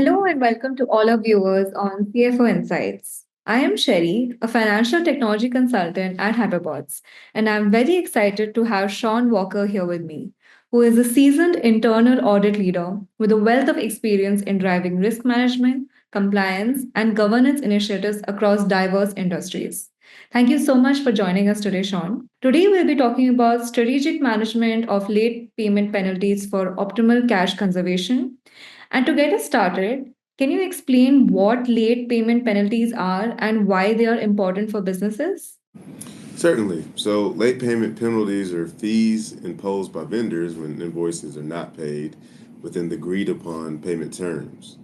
Hello and welcome to all our viewers on CFO Insights. I am Sherry, a financial technology consultant at Hyperbots, and I'm very excited to have Shaun Walker here with me, who is a seasoned internal audit leader with a wealth of experience in driving risk management, compliance, and governance initiatives across diverse industries. Thank you so much for joining us today, Shaun. Today, we'll be talking about strategic management of late payment penalties for optimal cash conservation. And to get us started, can you explain what late payment penalties are and why they are important for businesses? Certainly. So, late payment penalties are fees imposed by vendors when invoices are not paid within the agreed upon payment terms.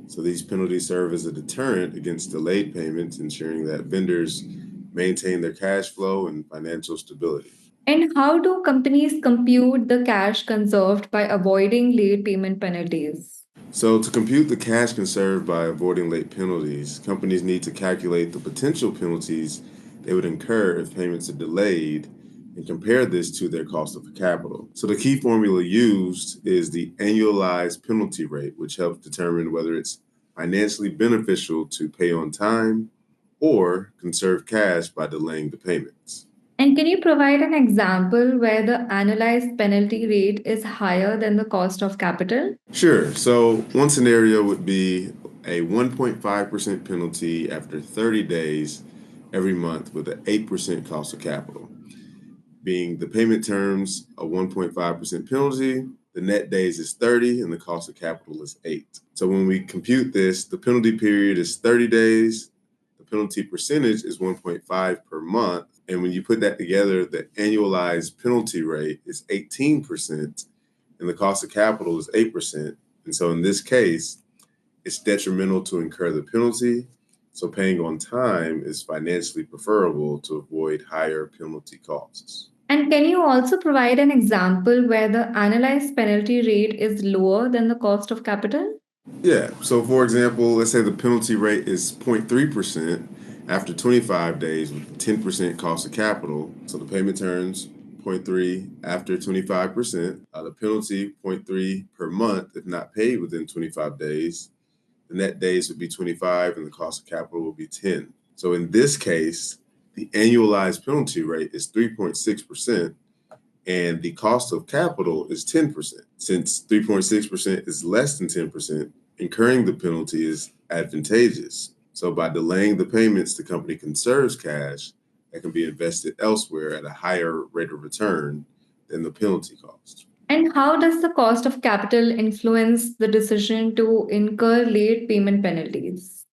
So, these penalties serve as a deterrent against delayed payments, ensuring that vendors maintain their cash flow and financial stability. And how do companies compute the cash conserved by avoiding late payment penalties? So, to compute the cash conserved by avoiding late penalties, companies need to calculate the potential penalties they would incur if payments are delayed and compare this to their cost of capital. So, the key formula used is the annualized penalty rate, which helps determine whether it's financially beneficial to pay on time or conserve cash by delaying the payments. And can you provide an example where the analyzed penalty rate is higher than the cost of capital? Sure. So, one scenario would be a 1.5% penalty after 30 days every month with an 8% cost of capital, being the payment terms a 1.5% penalty, the net days is 30, and the cost of capital is 8. So, when we compute this, the penalty period is 30 days, the penalty percentage is 1.5 per month. And when you put that together, the annualized penalty rate is 18%, and the cost of capital is 8%. And so in this case, it's detrimental to incur the penalty. So paying on time is financially preferable to avoid higher penalty costs. And can you also provide an example where the analyzed penalty rate is lower than the cost of capital? Yeah. So for example, let's say the penalty rate is 0.3% after 25 days with 10% cost of capital. So the payment terms zero point 0.3 after 25%. The penalty zero point 0.3 per month if not paid within 25 days. The net days would be 25 and the cost of capital would be 10. So in this case, the annualized penalty rate is 3.6% and the cost of capital is 10%. Since 3.6% is less than 10%, incurring the penalty is advantageous. So by delaying the payments, the company conserves cash that can be invested elsewhere at a higher rate of return than the penalty cost. And how does the cost of capital influence the decision to incur late payment penalties?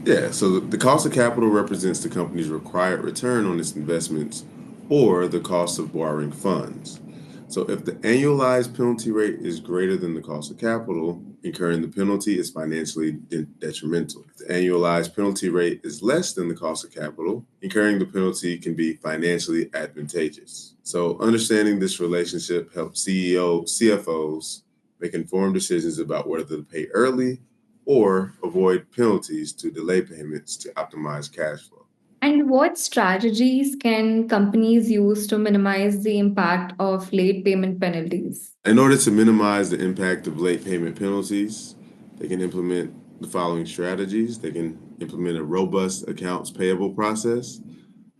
Yeah, so the cost of capital represents the company's required return on its investments or the cost of borrowing funds. So if the annualized penalty rate is greater than the cost of capital, incurring the penalty is financially detrimental. If the annualized penalty rate is less than the cost of capital, incurring the penalty can be financially advantageous. So understanding this relationship helps CFOs make informed decisions about whether to pay early or avoid penalties to delay payments to optimize cash flow. And what strategies can companies use to minimize the impact of late payment penalties? In order to minimize the impact of late payment penalties, they can implement the following strategies. They can implement a robust accounts payable process,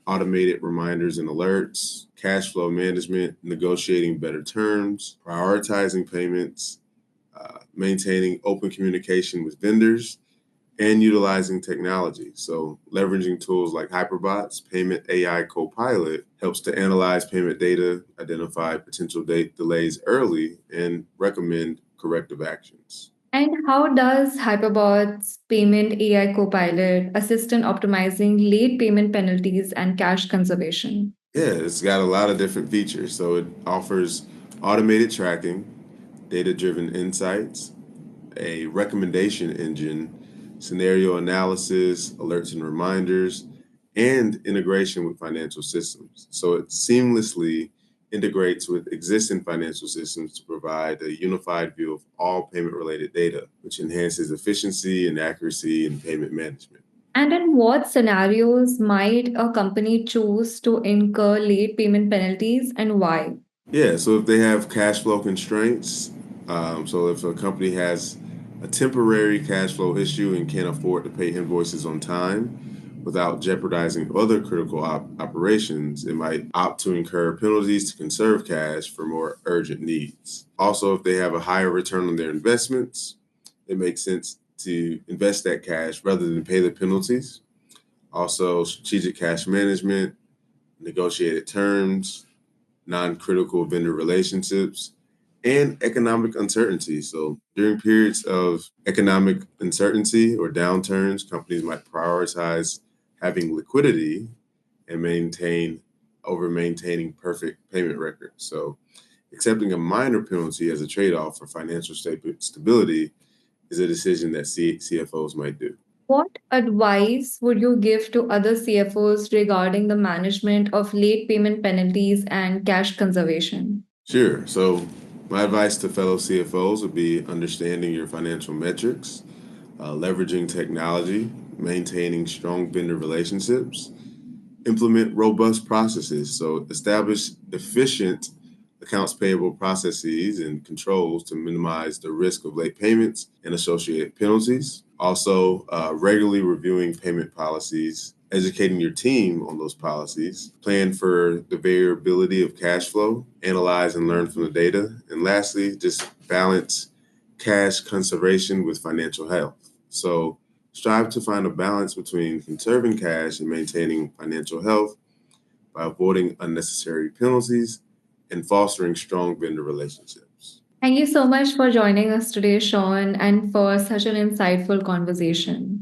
automated reminders and alerts, cash flow management, negotiating better terms, prioritizing payments, maintaining open communication with vendors, and utilizing technology. So leveraging tools like Hyperbots, Payment AI Copilot helps to analyze payment data, identify potential date delays early, and recommend corrective actions. And how does Hyperbots Payment AI Copilot assist in optimizing late payment penalties and cash conservation? Yeah, it's got a lot of different features. So it offers automated tracking, data-driven insights, a recommendation engine, scenario analysis, alerts and reminders, and integration with financial systems. So it seamlessly integrates with existing financial systems to provide a unified view of all payment related data, which enhances efficiency and accuracy in payment management. And in what scenarios might a company choose to incur late payment penalties and why? Yeah, so if they have cash flow constraints, so if a company has a temporary cash flow issue and can't afford to pay invoices on time without jeopardizing other critical operations, it might opt to incur penalties to conserve cash for more urgent needs. Also, if they have a higher return on their investments, it makes sense to invest that cash rather than pay the penalties. Also, strategic cash management, negotiated terms, non critical vendor relationships, and economic uncertainty. So, during periods of economic uncertainty or downturns, companies might prioritize having liquidity and maintaining perfect payment records. So, accepting a minor penalty as a trade off for financial stability is a decision that CFOs might do. What advice would you give to other CFOs regarding the management of late payment penalties and cash conservation? Sure. So, my advice to fellow CFOs would be understanding your financial metrics, leveraging technology, maintaining strong vendor relationships, implement robust processes. So, establish efficient accounts payable processes and controls to minimize the risk of late payments and associated penalties. Also, regularly reviewing payment policies, educating your team on those policies, plan for the variability of cash flow, analyze and learn from the data, and lastly, just balance cash conservation with financial health. So, strive to find a balance between conserving cash and maintaining financial health by avoiding unnecessary penalties and fostering strong vendor relationships. Thank you so much for joining us today, Sean, and for such an insightful conversation.